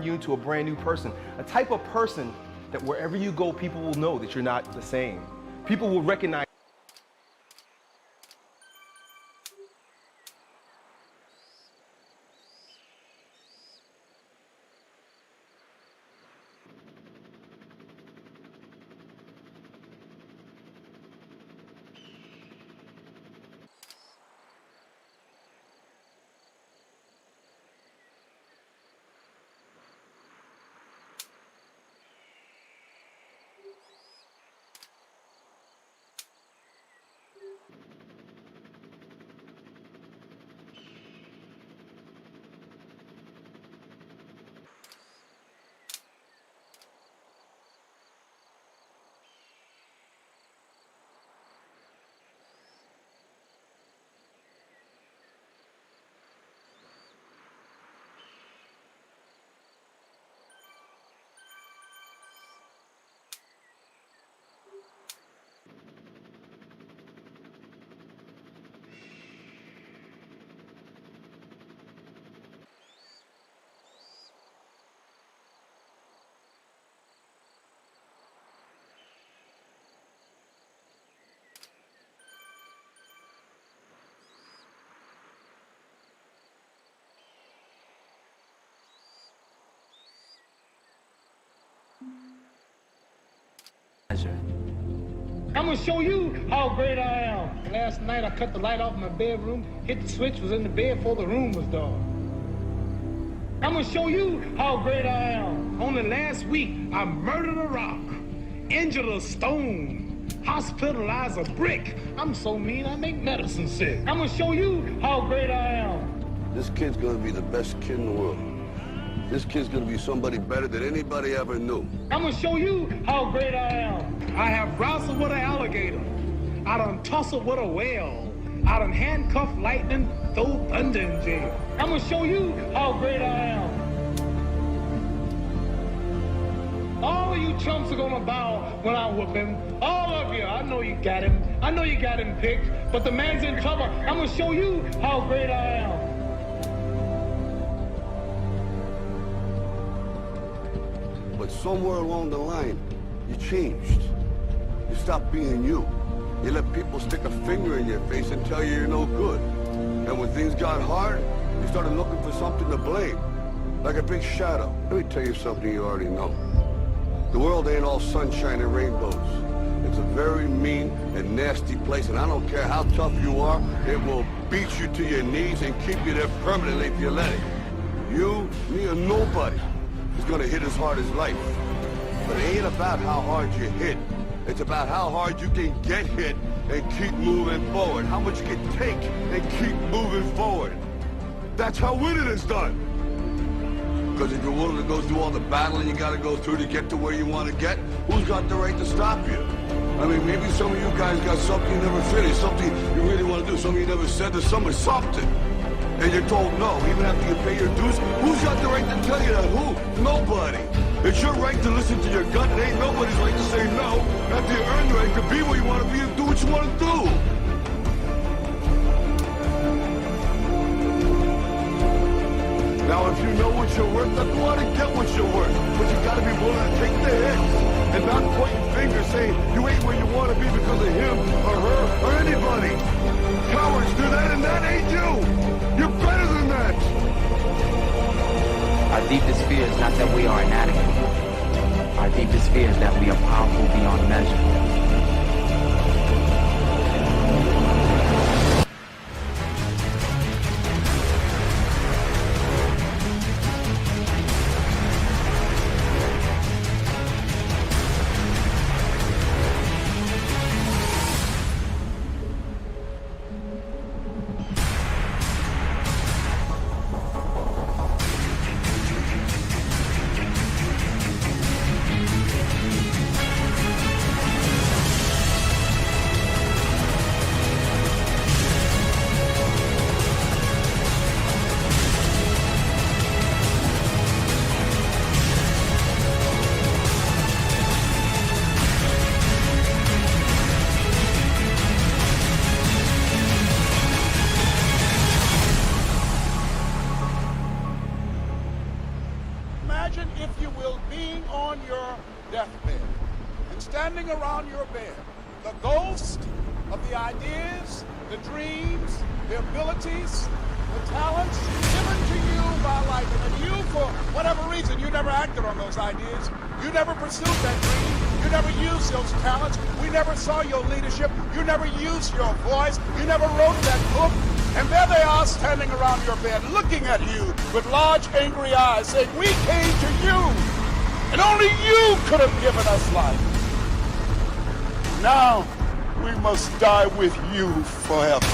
You into a brand new person, a type of person that wherever you go, people will know that you're not the same. People will recognize. I'm gonna show you how great I am. Last night I cut the light off in my bedroom, hit the switch, was in the bed before the room was dark. I'm gonna show you how great I am. Only last week I murdered a rock, injured a stone, hospitalized a brick. I'm so mean I make medicine sick. I'm gonna show you how great I am. This kid's gonna be the best kid in the world. This kid's gonna be somebody better than anybody ever knew. I'm gonna show you how great I am. I have wrestled with an alligator. I done tussled with a whale. I done handcuffed lightning, throw thunder in jail. I'm gonna show you how great I am. All of you chumps are gonna bow when I whoop him. All of you. I know you got him. I know you got him picked, but the man's in trouble. I'm gonna show you how great I am. But somewhere along the line, you changed. You stopped being you. You let people stick a finger in your face and tell you you're no good. And when things got hard, you started looking for something to blame, like a big shadow. Let me tell you something you already know. The world ain't all sunshine and rainbows. It's a very mean and nasty place, and I don't care how tough you are, it will beat you to your knees and keep you there permanently if you let it. You, me, or nobody is gonna hit as hard as life. But it ain't about how hard you hit. It's about how hard you can get hit and keep moving forward. How much you can take and keep moving forward. That's how winning is done. Because if you're willing to go through all the battling you gotta go through to get to where you want to get, who's got the right to stop you? I mean, maybe some of you guys got something you never finished, something you really want to do, something you never said to someone, something. And you're told no, even after you pay your dues. Who's got the right to tell you that? Who? Nobody. It's your right to listen to your gut. It ain't nobody's right to say no. After you earn the right to be where you want to be and do what you want to do. Now, if you know what you're worth, then go out and get what you're worth. But you gotta be willing to take the hits and not pointing fingers saying you ain't where you want to be because of him or her or anybody. Cowards do that, and that ain't you. You're better than that. Our deepest fear is not that we are inadequate. Our deepest fear is that we are powerful beyond measure. Imagine, if you will, being on your deathbed and standing around your bed, the ghost of the ideas, the dreams, the abilities, the talents given to you by life. And you, for whatever reason, you never acted on those ideas. You never pursued that dream. You never used those talents. We never saw your leadership. You never used your voice. You never wrote that book. And there they are standing around your bed looking at you with large, angry eyes saying, we came to you, and only you could have given us life. Now, we must die with you forever.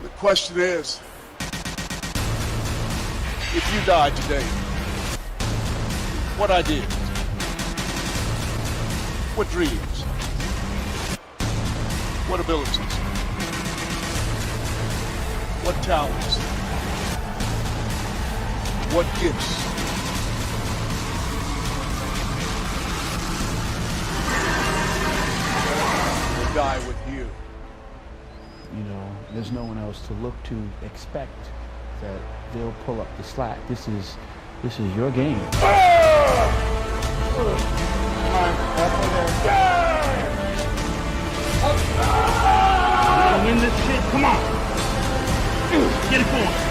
The question is, if you died today, what ideas? What dreams? What abilities? What talents? What gifts? Will die with you. You know, there's no one else to look to expect that they'll pull up the slack. This is your game. Win this shit. Come on. Get it going.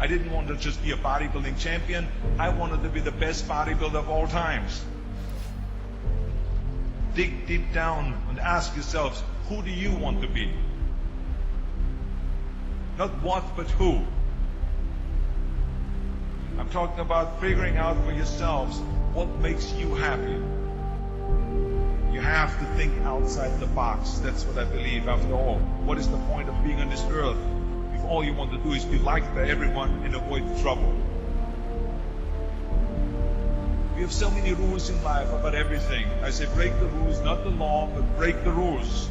I didn't want to just be a bodybuilding champion. I wanted to be the best bodybuilder of all times. Dig deep down and ask yourselves, who do you want to be? Not what, but who. I'm talking about figuring out for yourselves what makes you happy. You have to think outside the box. That's what I believe. After all, what is the point of being on this earth if all you want to do is be liked by everyone and avoid trouble? We have so many rules in life about everything. I say break the rules, not the law, but break the rules.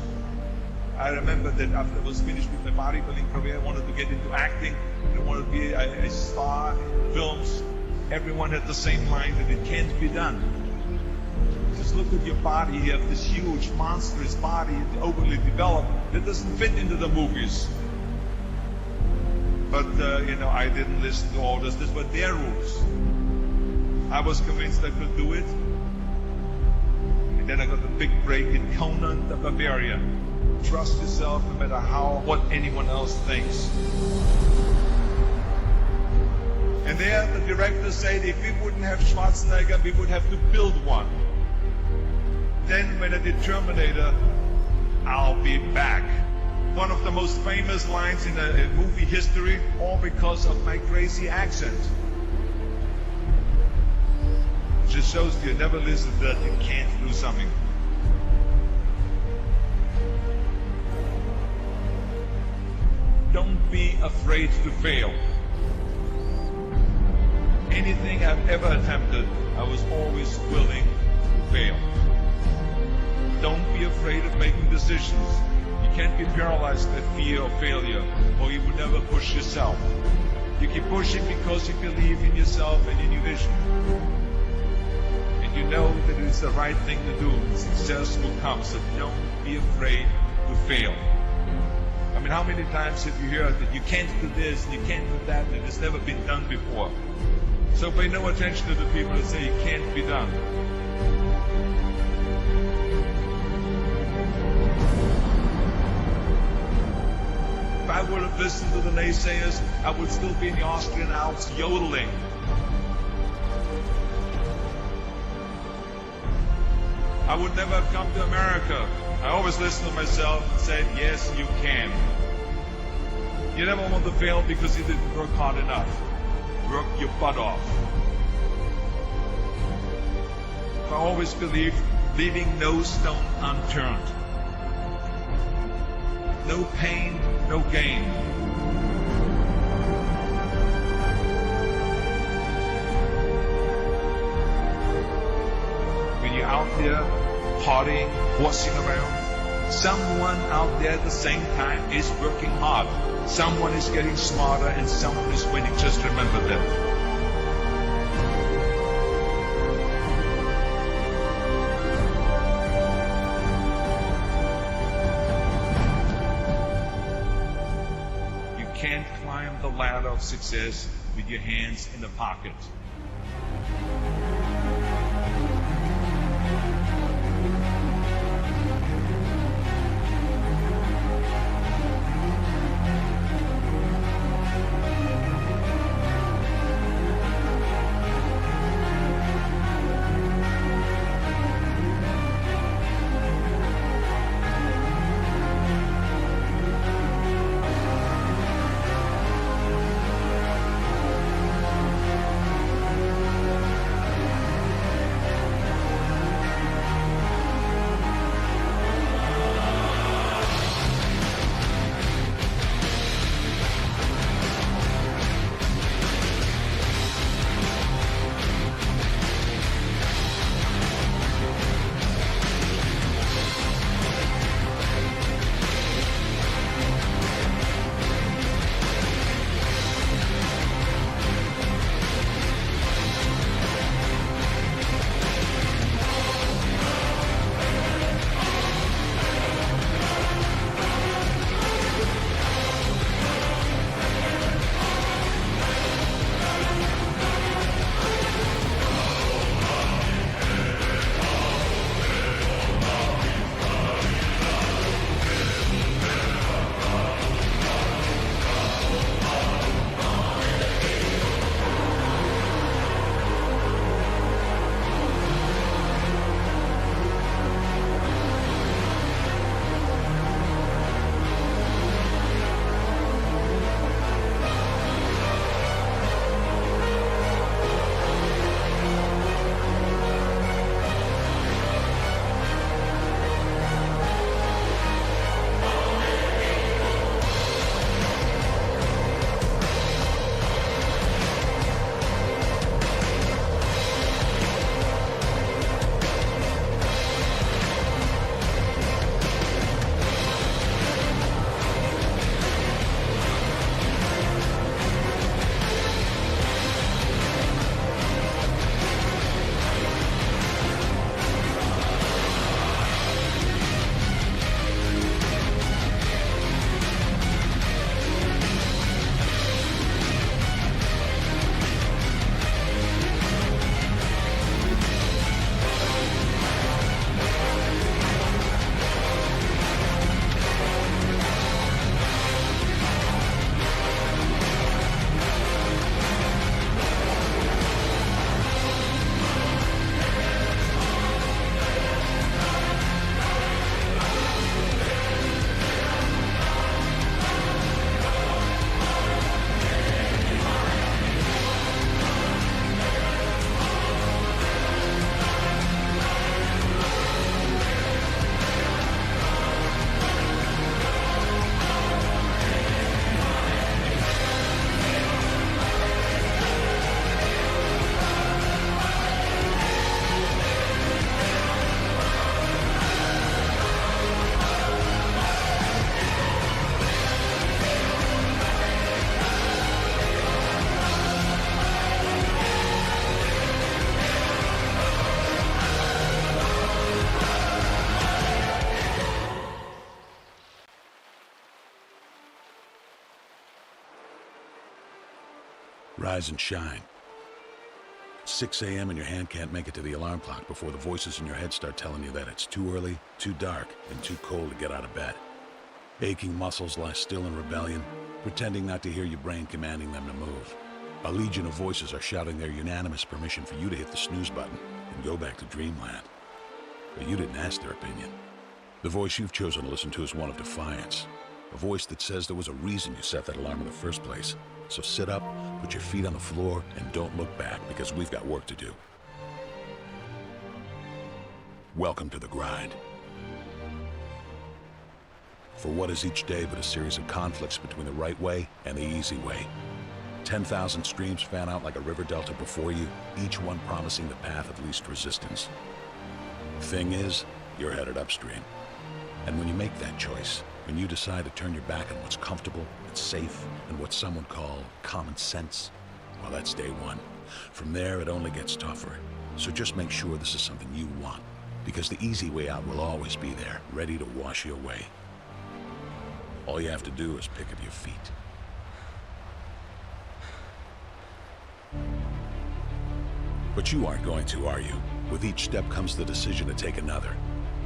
I remember that after I was finished with my bodybuilding career, I wanted to get into acting. I wanted to be a star in films. Everyone had the same mind that it can't be done. Just look at your body. You have this huge, monstrous body, overly developed, that doesn't fit into the movies. But, I didn't listen to all this. These were their rules. I was convinced I could do it. And then I got a big break in Conan the Barbarian. Trust yourself no matter what anyone else thinks. And there the director said if we wouldn't have Schwarzenegger, we would have to build one. Then when I did Terminator, I'll be back. One of the most famous lines in movie history, all because of my crazy accent. It just shows you never listen that you can't do something. Don't be afraid to fail. Anything I've ever attempted, I was always willing to fail. Don't be afraid of making decisions. You can't be paralyzed by fear of failure, or you will never push yourself. You keep pushing because you believe in yourself and in your vision. And you know that it's the right thing to do, and success will come, so don't be afraid to fail. I mean, how many times have you heard that you can't do this, and you can't do that, and it's never been done before? So pay no attention to the people that say it can't be done. If I would have listened to the naysayers, I would still be in the Austrian Alps yodeling. I would never have come to America. I always listen to myself and say, yes, you can. You never want to fail because you didn't work hard enough. Work your butt off. I always believed leaving no stone unturned. No pain, no gain. When you're out there partying, horsing around, someone out there at the same time is working hard. Someone is getting smarter and someone is winning. Just remember that. You can't climb the ladder of success with your hands in the pocket. Rise and shine. 6 a.m. and your hand can't make it to the alarm clock before the voices in your head start telling you that it's too early, too dark, and too cold to get out of bed. Aching muscles lie still in rebellion, pretending not to hear your brain commanding them to move. A legion of voices are shouting their unanimous permission for you to hit the snooze button and go back to dreamland. But you didn't ask their opinion. The voice you've chosen to listen to is one of defiance. A voice that says there was a reason you set that alarm in the first place. So sit up, put your feet on the floor, and don't look back, because we've got work to do. Welcome to the grind. For what is each day but a series of conflicts between the right way and the easy way? 10,000 streams fan out like a river delta before you, each one promising the path of least resistance. Thing is, you're headed upstream. And when you make that choice, when you decide to turn your back on what's comfortable and safe and what some would call common sense, well, that's day one. From there, it only gets tougher. So just make sure this is something you want, because the easy way out will always be there, ready to wash you away. All you have to do is pick up your feet. But you aren't going to, are you? With each step comes the decision to take another.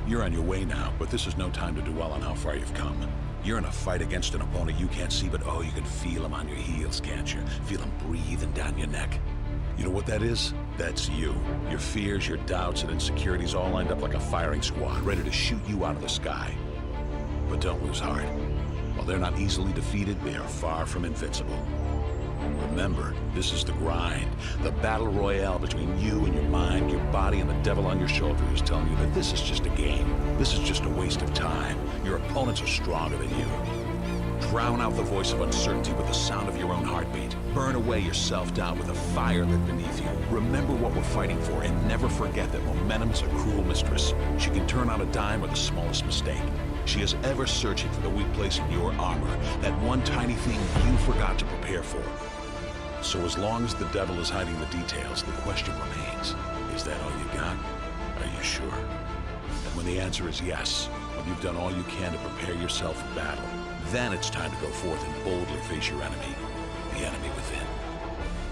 You're on your way now, but this is no time to dwell on how far you've come. You're in a fight against an opponent you can't see, but oh, you can feel him on your heels, can't you? Feel him breathing down your neck. You know what that is? That's you. Your fears, your doubts, and insecurities all lined up like a firing squad, ready to shoot you out of the sky. But don't lose heart. While they're not easily defeated, they are far from invincible. Remember, this is the grind, the battle royale between you and your mind, your body, and the devil on your shoulder who's telling you that this is just a game. This is just a waste of time. Your opponents are stronger than you. Drown out the voice of uncertainty with the sound of your own heartbeat. Burn away your self-doubt with a fire lit beneath you. Remember what we're fighting for, and never forget that momentum is a cruel mistress. She can turn on a dime with the smallest mistake. She is ever searching for the weak place in your armor, that one tiny thing you forgot to prepare for. So as long as the devil is hiding the details, the question remains, is that all you got? Are you sure? And when the answer is yes, when you've done all you can to prepare yourself for battle, then it's time to go forth and boldly face your enemy, the enemy within.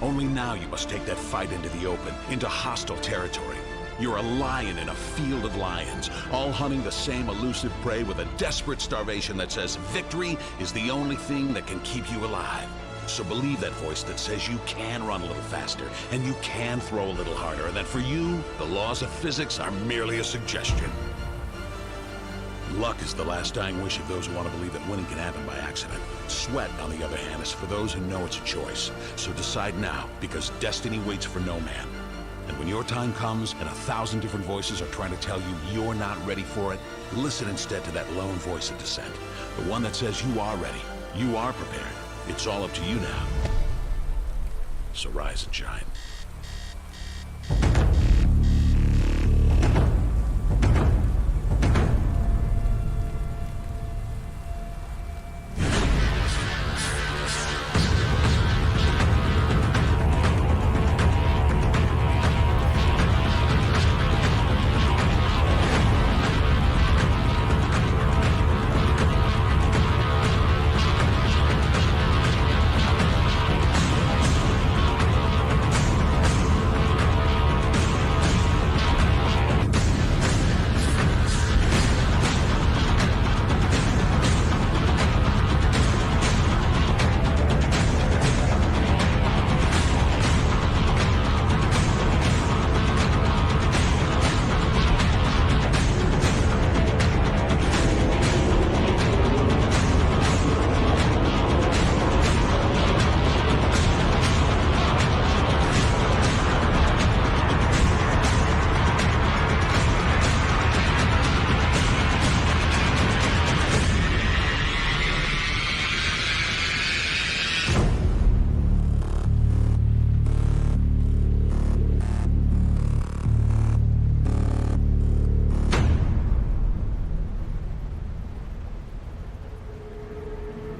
Only now you must take that fight into the open, into hostile territory. You're a lion in a field of lions, all hunting the same elusive prey with a desperate starvation that says victory is the only thing that can keep you alive. So believe that voice that says you can run a little faster, and you can throw a little harder, and that for you, the laws of physics are merely a suggestion. Luck is the last dying wish of those who want to believe that winning can happen by accident. Sweat, on the other hand, is for those who know it's a choice. So decide now, because destiny waits for no man. And when your time comes and 1,000 different voices are trying to tell you you're not ready for it, listen instead to that lone voice of dissent. The one that says you are ready, you are prepared. It's all up to you now. So rise and shine.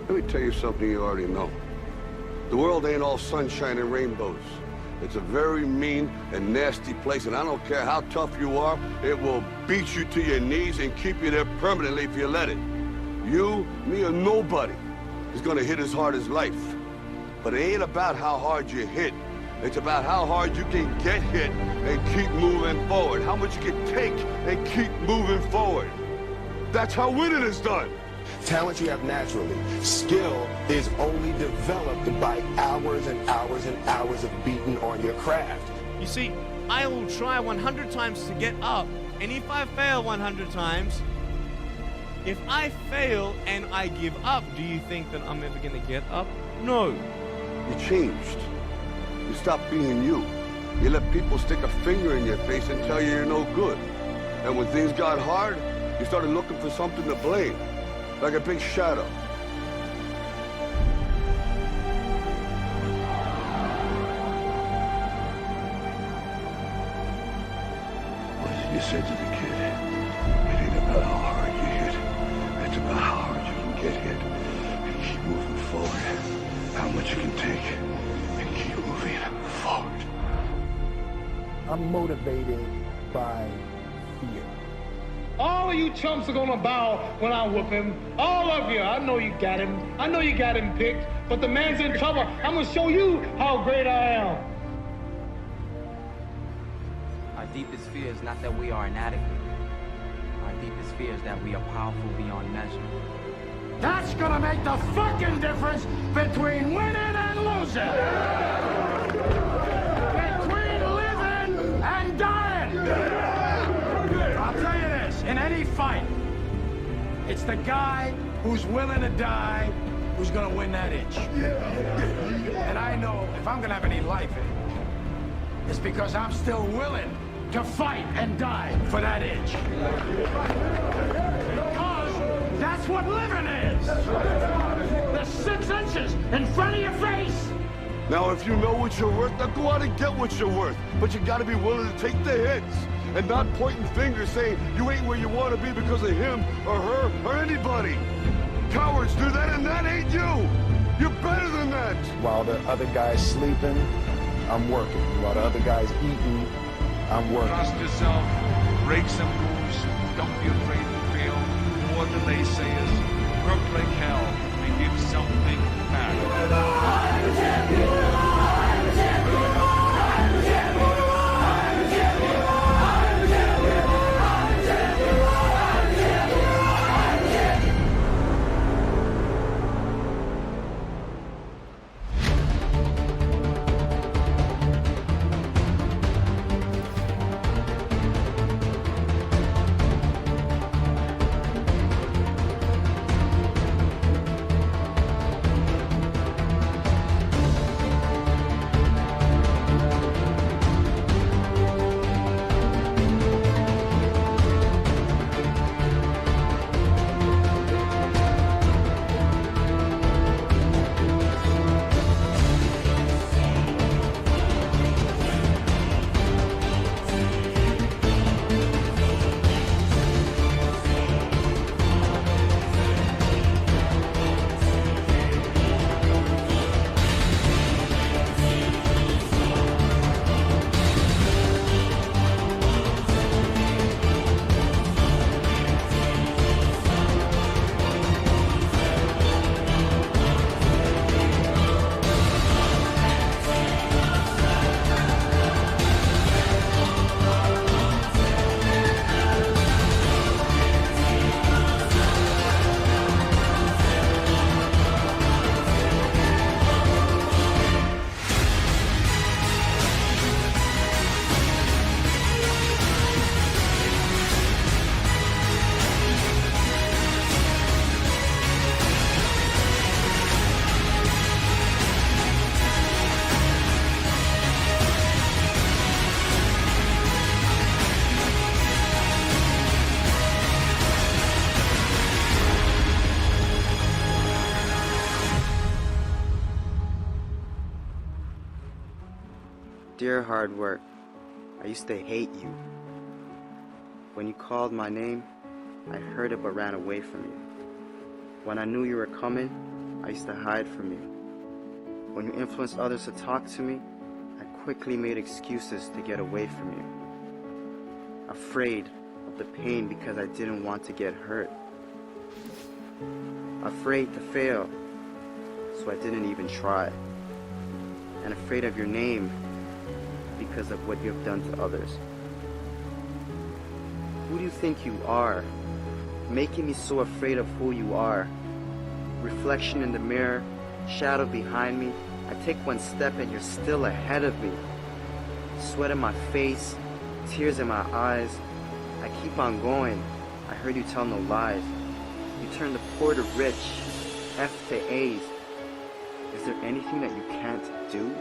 Let me tell you something you already know. The world ain't all sunshine and rainbows. It's a very mean and nasty place, and I don't care how tough you are, it will beat you to your knees and keep you there permanently if you let it. You, me, or nobody is gonna hit as hard as life. But it ain't about how hard you hit. It's about how hard you can get hit and keep moving forward. How much you can take and keep moving forward. That's how winning is done. Talent you have naturally. Skill is only developed by hours and hours and hours of beating on your craft. You see, I will try 100 times to get up, and if I fail 100 times, if I fail and I give up, do you think that I'm ever going to get up? No. You changed. You stopped being you. You let people stick a finger in your face and tell you you're no good. And when things got hard, you started looking for something to blame, like a big shadow. What is it you said to the kid? It ain't about how hard you hit. It's about how hard you can get hit and keep moving forward. How much you can take and keep moving forward. I'm motivated by fear. All of you chumps are gonna bow when I whoop him. All of you. I know you got him. I know you got him picked. But the man's in trouble. I'm gonna show you how great I am. Our deepest fear is not that we are inadequate. Our deepest fear is that we are powerful beyond measure. That's gonna make the fucking difference between winning and losing. Between living and dying. I'll tell you this, in any fight, it's the guy who's willing to die who's gonna win that itch. And I know if I'm gonna have any life in it, it's because I'm still willing to fight and die for that itch. Because that's what living is. The 6 inches in front of your face. Now, if you know what you're worth, now go out and get what you're worth. But you gotta be willing to take the hits and not pointing fingers saying you ain't where you want to be because of him or her or anybody. Cowards do that, and that ain't you. You're better than that. While the other guy's sleeping, I'm working. While the other guy's eating, I'm working. Trust yourself, break some rules, don't be afraid to fail, ignore the naysayers, work like hell, and give something back. Dear hard work, I used to hate you. When you called my name, I heard it but ran away from you. When I knew you were coming, I used to hide from you. When you influenced others to talk to me, I quickly made excuses to get away from you. Afraid of the pain because I didn't want to get hurt. Afraid to fail, so I didn't even try. and afraid of your name because of what you have done to others. Who do you think you are? Making me so afraid of who you are. Reflection in the mirror, shadow behind me. I take one step and you're still ahead of me. Sweat in my face, tears in my eyes. I keep on going. I heard you tell no lies. You turn the poor to rich, F to A's. Is there anything that you can't do?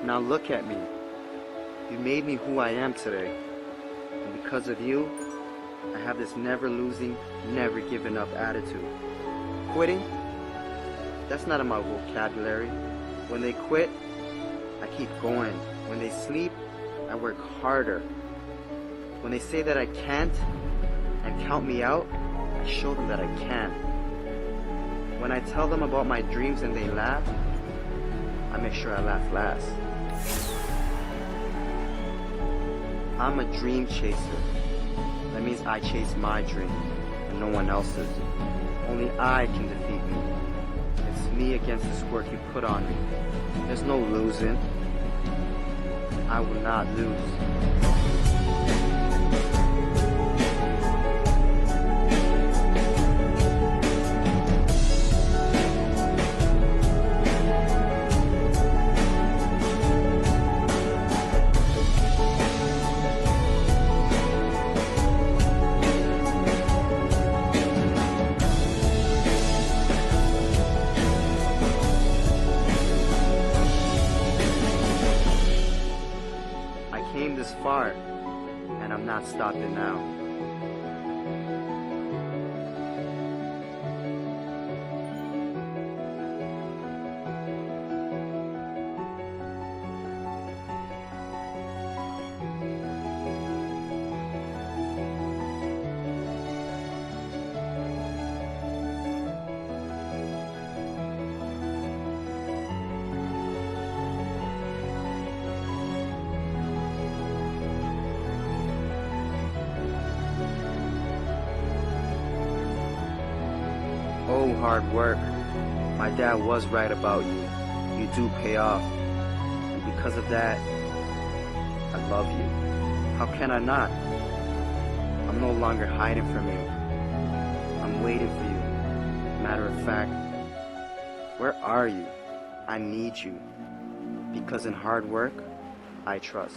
Now look at me. You made me who I am today. And because of you, I have this never losing, never giving up attitude. Quitting? That's not in my vocabulary. When they quit, I keep going. When they sleep, I work harder. When they say that I can't and count me out, I show them that I can. When I tell them about my dreams and they laugh, I make sure I laugh last. I'm a dream chaser. That means I chase my dream and no one else's. Only I can defeat me. It's me against this work you put on me. There's no losing. I will not lose. Far, and I'm not stopping now. Oh, hard work. My dad was right about you. You do pay off. And because of that, I love you. How can I not? I'm no longer hiding from you. I'm waiting for you. Matter of fact, where are you? I need you. Because in hard work, I trust.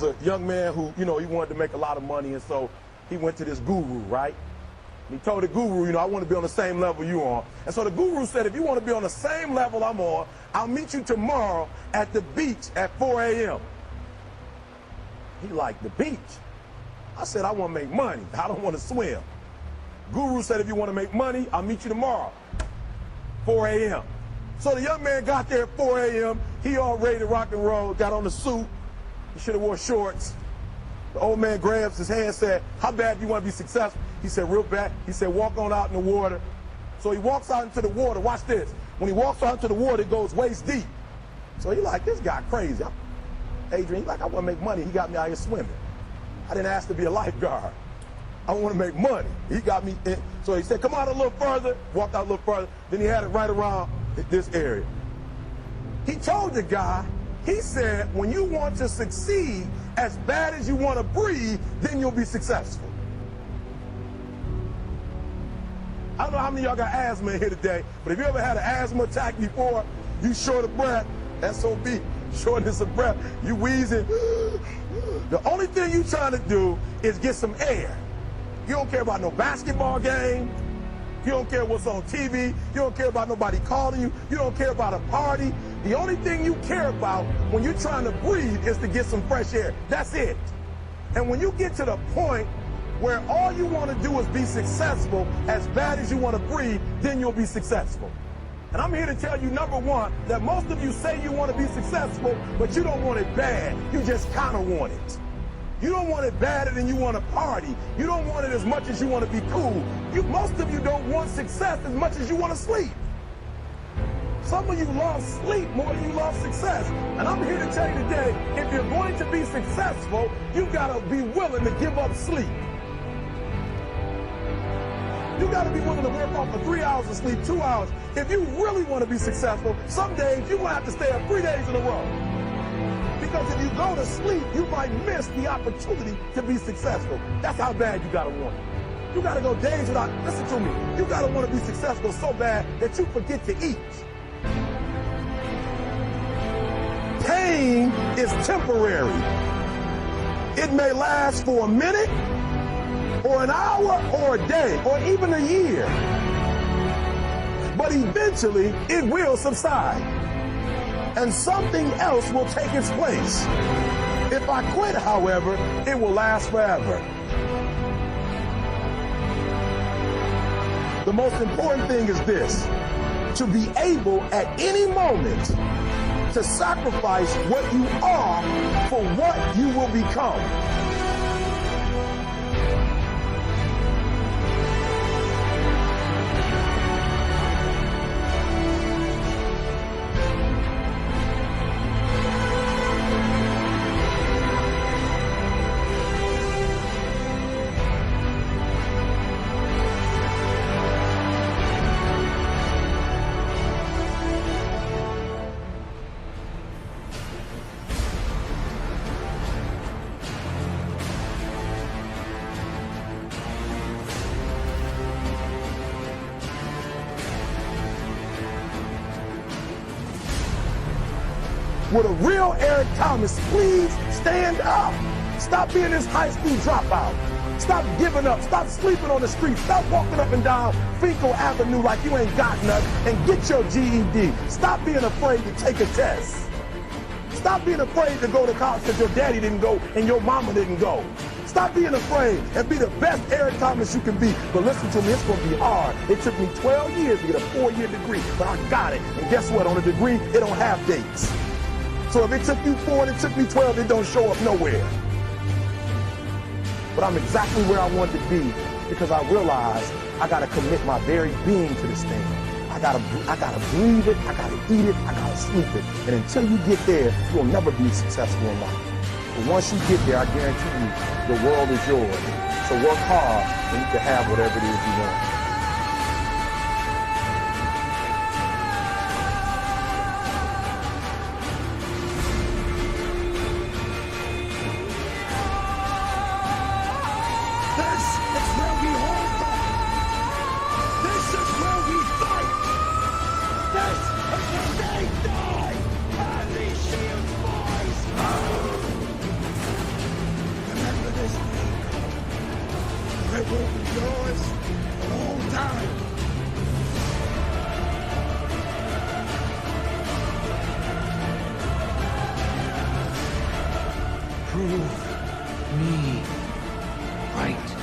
was a young man who, he wanted to make a lot of money, and so he went to this guru, right? He told the guru, you know, I want to be on the same level you on. And so the guru said, if you want to be on the same level I'm on, I'll meet you tomorrow at the beach at 4 a.m. He like, the beach? I said, I want to make money. I don't want to swim. Guru said, if you want to make money, I'll meet you tomorrow, 4 a.m. So the young man got there at 4 a.m. He all ready to rock and roll, got on the suit. He should have wore shorts. The old man grabs his hand, said, how bad do you want to be successful? He said, real bad. He said, walk on out in the water. So he walks out into the water. Watch this. When he walks out into the water, it goes waist deep. So he like, this guy crazy. Adrian, he like, I want to make money. He got me out here swimming. I didn't ask to be a lifeguard. I want to make money. He got me in. So he said, come out a little further. Walked out a little further. Then he had it right around this area. He told the guy, he said, when you want to succeed as bad as you want to breathe, then you'll be successful. I don't know how many of y'all got asthma in here today, but if you ever had an asthma attack before, you short of breath, SOB, shortness of breath, you wheezing. The only thing you trying to do is get some air. You don't care about no basketball game. You don't care what's on TV. You don't care about nobody calling you. You don't care about a party. The only thing you care about when you're trying to breathe is to get some fresh air. That's it. And when you get to the point where all you want to do is be successful as bad as you want to breathe, then you'll be successful. And I'm here to tell you, number one, that most of you say you want to be successful, but you don't want it bad. You just kind of want it. You don't want it badder than you want to party. You don't want it as much as you want to be cool. Most of you don't want success as much as you want to sleep. Some of you love sleep more than you love success. And I'm here to tell you today, if you're going to be successful, you got to be willing to give up sleep. You got to be willing to work off for 3 hours of sleep, 2 hours. If you really want to be successful, some days you're going to have to stay up 3 days in a row. Because if you go to sleep, you might miss the opportunity to be successful. That's how bad you got to want it. You got to go days without, listen to me, you got to want to be successful so bad that you forget to eat. Pain is temporary. It may last for a minute, or an hour, or a day, or even a year. But eventually, it will subside. And something else will take its place. If I quit, however, it will last forever. The most important thing is this: to be able at any moment to sacrifice what you are for what you will become. With a real Eric Thomas, please stand up. Stop being this high school dropout. Stop giving up. Stop sleeping on the street. Stop walking up and down Fecal Avenue like you ain't got nothing, and get your GED. Stop being afraid to take a test. Stop being afraid to go to college because your daddy didn't go and your mama didn't go. Stop being afraid and be the best Eric Thomas you can be. But listen to me, it's going to be hard. It took me 12 years to get a 4-year degree, but I got it. And guess what? On a degree, it don't have dates. So if it took you 4 and it took me 12, it don't show up nowhere. But I'm exactly where I wanted to be because I realized I got to commit my very being to this thing. I gotta breathe it, I gotta eat it, I gotta sleep it. And until you get there, you'll never be successful in life. But once you get there, I guarantee you, the world is yours. So work hard and you can have whatever it is you want. I've opened doors a long time. Prove me right.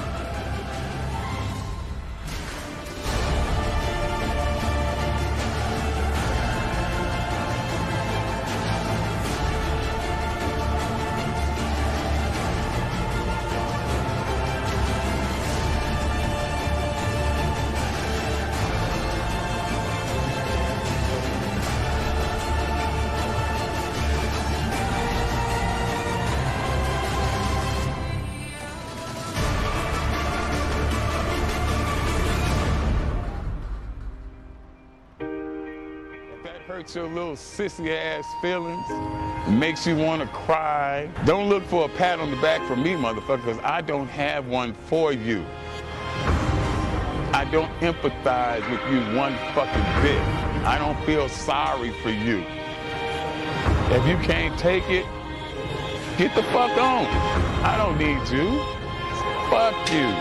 Hurts your little sissy ass feelings, makes you want to cry. Don't look for a pat on the back from me, motherfucker, because I don't have one for you. I don't empathize with you one fucking bit. I don't feel sorry for you. If you can't take it, get the fuck on. I don't need you. Fuck you.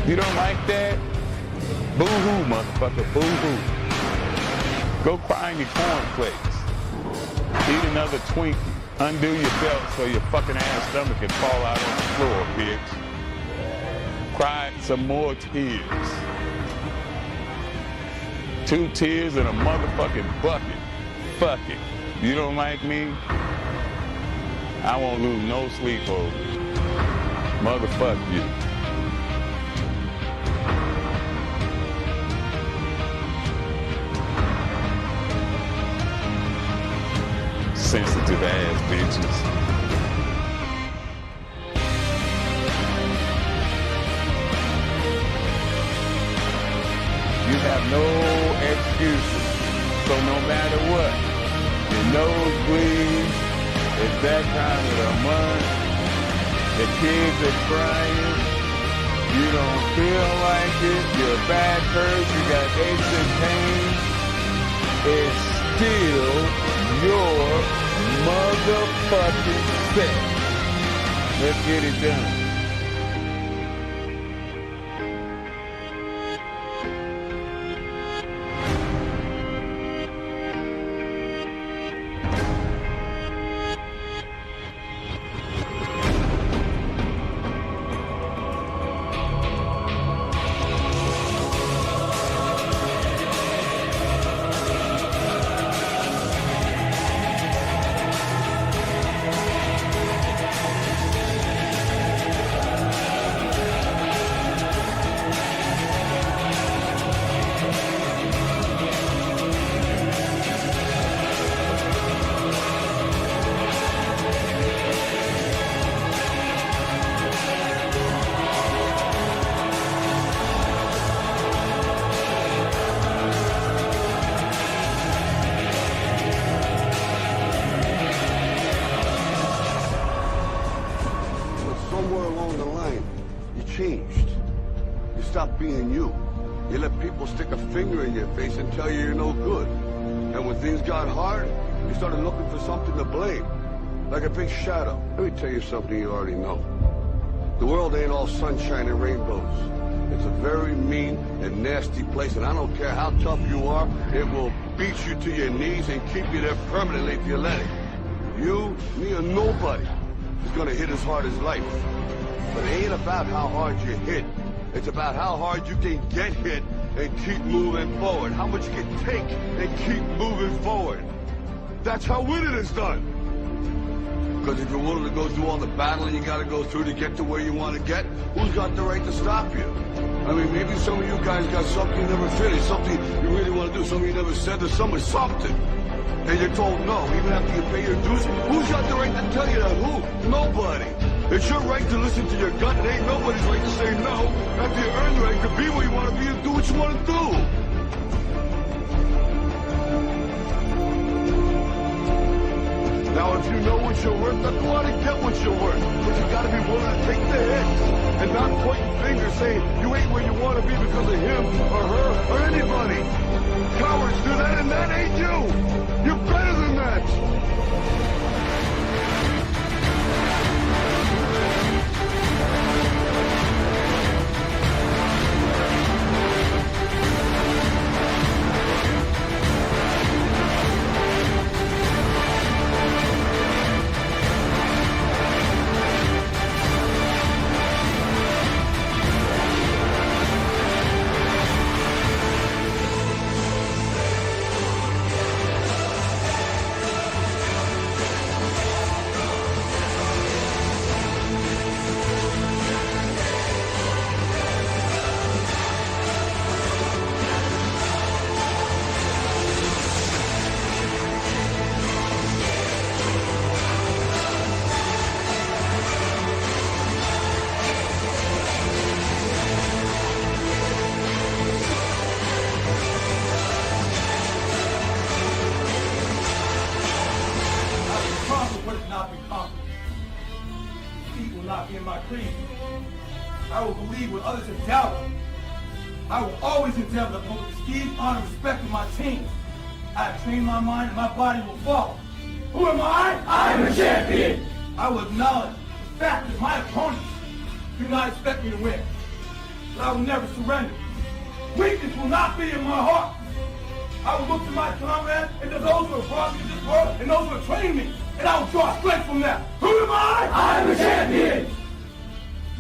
You don't like that? Boo-hoo, motherfucker, boo-hoo. Go cry in your cornflakes. Eat another Twinkie. Undo your belt so your fucking ass stomach can fall out on the floor, bitch. Cry some more tears. 2 tears in a motherfucking bucket. Fuck it. You don't like me? I won't lose no sleep over it. Motherfuck you. Sensitive ass bitches. You have no excuses. So no matter what, your nose bleeds, it's that time of the month, the kids are crying, you don't feel like it, your back hurts, you got aches and pains, it's still your motherfucking set. Let's get it done. changed. You stopped being you. You let people stick a finger in your face and tell you you're no good. And when things got hard, you started looking for something to blame. Like a big shadow. Let me tell you something you already know. The world ain't all sunshine and rainbows. It's a very mean and nasty place, and I don't care how tough you are, it will beat you to your knees and keep you there permanently if you let it. You, me, or nobody is gonna hit as hard as life. But it ain't about how hard you hit. It's about how hard you can get hit and keep moving forward. How much you can take and keep moving forward. That's how winning is done. Because if you're willing to go through all the battling you gotta go through to get to where you want to get, who's got the right to stop you? I mean, maybe some of you guys got something you never finished, something you really want to do, something you never said to someone, something. And you're told no, even after you pay your dues. Who's got the right to tell you that? Who? Nobody. It's your right to listen to your gut. It ain't nobody's right to say no. After you earn the right to be where you want to be and do what you want to do. Now, if you know what you're worth, then go out and get what you're worth. But you gotta be willing to take the hits and not pointing fingers saying you ain't where you want to be because of him or her or anybody. Cowards do that, and that ain't you. You're better than that. I will believe what others have doubted. I will always endeavor to uphold the esteem, honor, and respect of my team. I have trained my mind and my body will follow. Who am I? I am a champion. I will acknowledge the fact that my opponents do not expect me to win. But I will never surrender. Weakness will not be in my heart. I will look to my comrades and to those who have brought me to this world and those who have trained me, and I will draw strength from them. Who am I? I am a champion.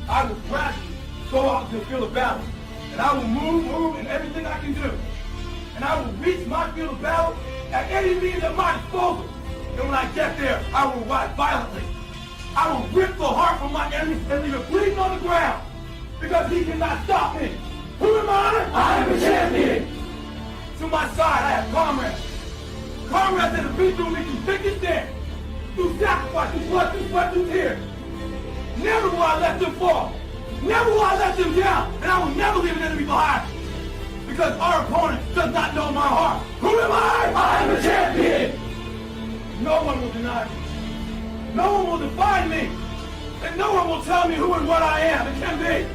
I will gradually go out to the field of battle, and I will move in everything I can do. And I will reach my field of battle at any means at my disposal. And when I get there, I will ride violently. I will rip the heart from my enemy and leave it bleeding on the ground, because he cannot stop me. Who am I? I am a champion. To my side, I have comrades. Comrades that have been through me through thick and thin, through sacrifice, through blood, through sweat, through tears. Never will I let them fall. Never will I let them down. And I will never leave an enemy behind. Because our opponent does not know my heart. Who am I? I am a champion. No one will deny me. No one will define me. And no one will tell me who and what I am and can be.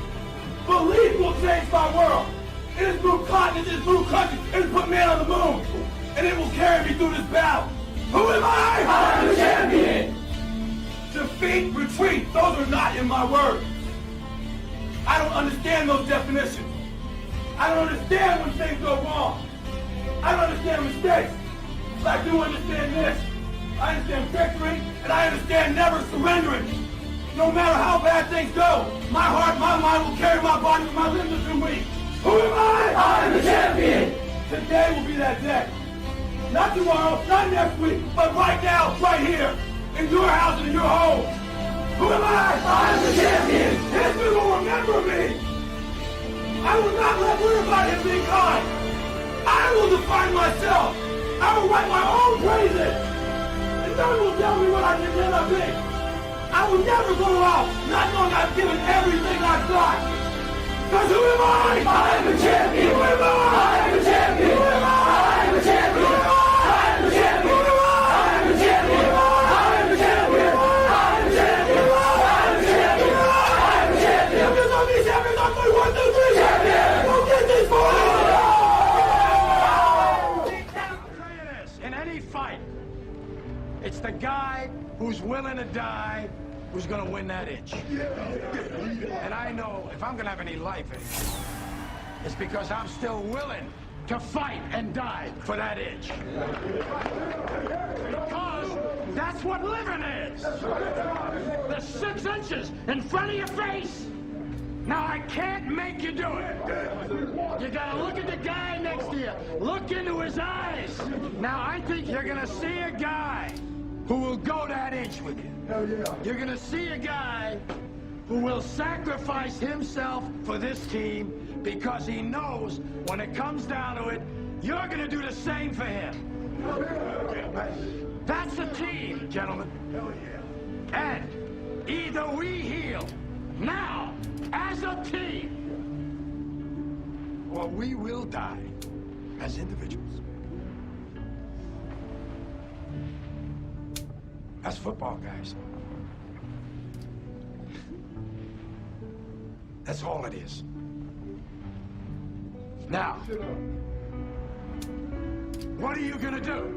Belief will change my world. It has moved continents, it has moved countries, it has put man on the moon. And it will carry me through this battle. Who am I? I am a champion. Defeat, retreat, those are not in my words. I don't understand those definitions. I don't understand when things go wrong. I don't understand mistakes. But I do understand this. I understand victory, and I understand never surrendering. No matter how bad things go, my heart, my mind will carry my body when my limbs are too weak. Who am I? I am the champion. Today will be that day. Not tomorrow, not next week, but right now, right here, in your house and in your home. Who am I? I am the champion. History will remember me. I will not let everybody have been kind. I will define myself. I will write my own praises. And no one will tell me what I can never be. I will never go out not knowing I've given everything I've got. Because who am I? I am a champion. Who am I? I am a champion. Who am I? I am a champion. Who am I? I am a champion. Who am I? I am a champion. I am a champion. I am a champion. I am a champion. I am a champion. Because I'm the champion. I'm the 1, 2, 3 champion. Don't get this for me. I'll tell you this, in any fight, it's the guy who's willing to die who's gonna win that itch. And I know if I'm gonna have any life in it, it's because I'm still willing to fight and die for that itch. Because that's what living is. The 6 inches in front of your face. Now I can't make you do it. You gotta look at the guy next to you. Look into his eyes. Now I think you're gonna see a guy who will go that inch with you. You're gonna see a guy who will sacrifice himself for this team because he knows when it comes down to it, you're gonna do the same for him. That's the team, gentlemen. And Either we heal now as a team, or we will die as individuals. That's football, guys. That's all it is. Now, what are you gonna do?